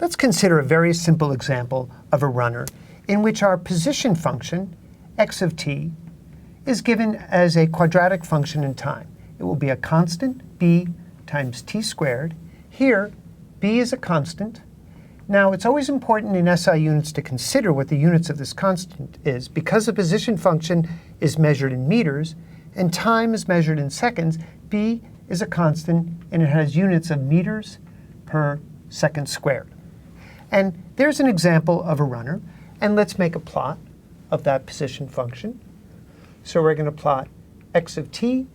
Let's consider a very simple example of a runner in which our position function, x of t, is given as a quadratic function in time. It will be a constant, b times t squared. Here, b is a constant. Now, it's always important in SI units to consider what the units of this constant is. Because the position function is measured in meters and time is measured in seconds, b is a constant and it has units of meters per second squared. And there's an example of a runner. And let's make a plot of that position function. So we're going to plot x of t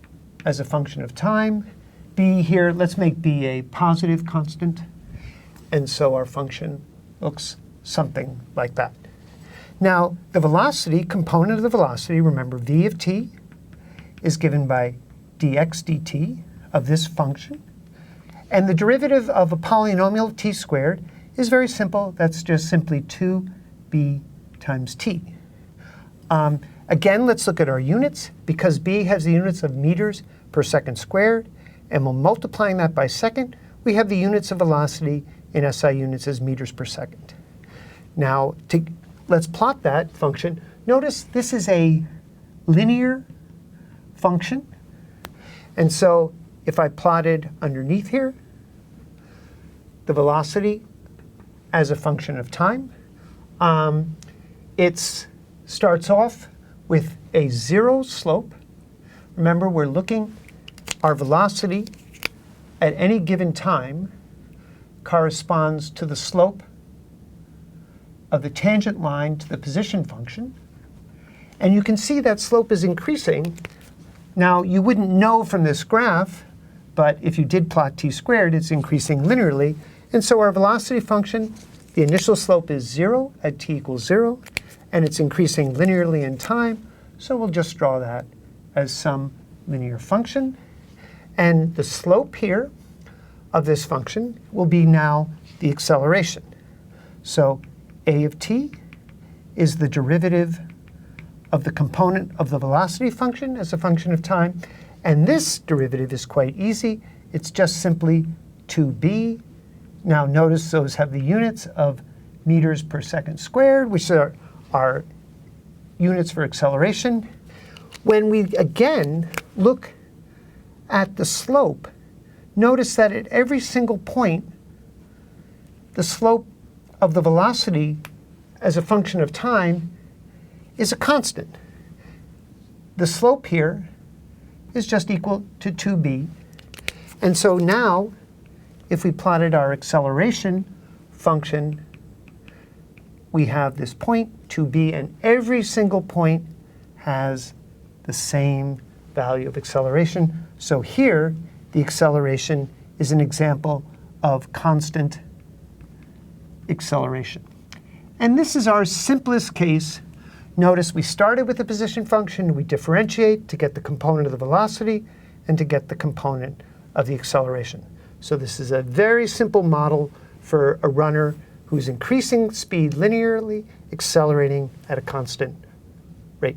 as a function of time. B here, let's make b a positive constant. And so our function looks something like that. Now, the velocity, component of the velocity, remember v of t is given by dx dt of this function. And the derivative of a polynomial of t squared is very simple. That's just simply 2b times t. Again, let's look at our units. Because b has the units of meters per second squared, and we're multiplying that by second, we have the units of velocity in SI units as meters per second. Now, let's plot that function. Notice this is a linear function. And so if I plotted underneath here the velocity as a function of time, it starts off with a 0 slope. Remember, we're looking, our velocity at any given time corresponds to the slope of the tangent line to the position function. And you can see that slope is increasing. Now, you wouldn't know from this graph, but if you did plot t squared, it's increasing linearly. And so our velocity function, the initial slope is 0 at t equals 0, and it's increasing linearly in time. So we'll just draw that as some linear function. And the slope here of this function will be now the acceleration. So a of t is the derivative of the component of the velocity function as a function of time. And this derivative is quite easy. It's just simply 2b. Now notice those have the units of meters per second squared, which are our units for acceleration. When we again look at the slope, notice that at every single point, the slope of the velocity as a function of time is a constant. The slope here is just equal to 2b. And so now, if we plotted our acceleration function, we have this point, 2b, and every single point has the same value of acceleration. So here, the acceleration is an example of constant acceleration. And this is our simplest case. Notice we started with the position function. We differentiate to get the component of the velocity and to get the component of the acceleration. So this is a very simple model for a runner who's increasing speed linearly, accelerating at a constant rate.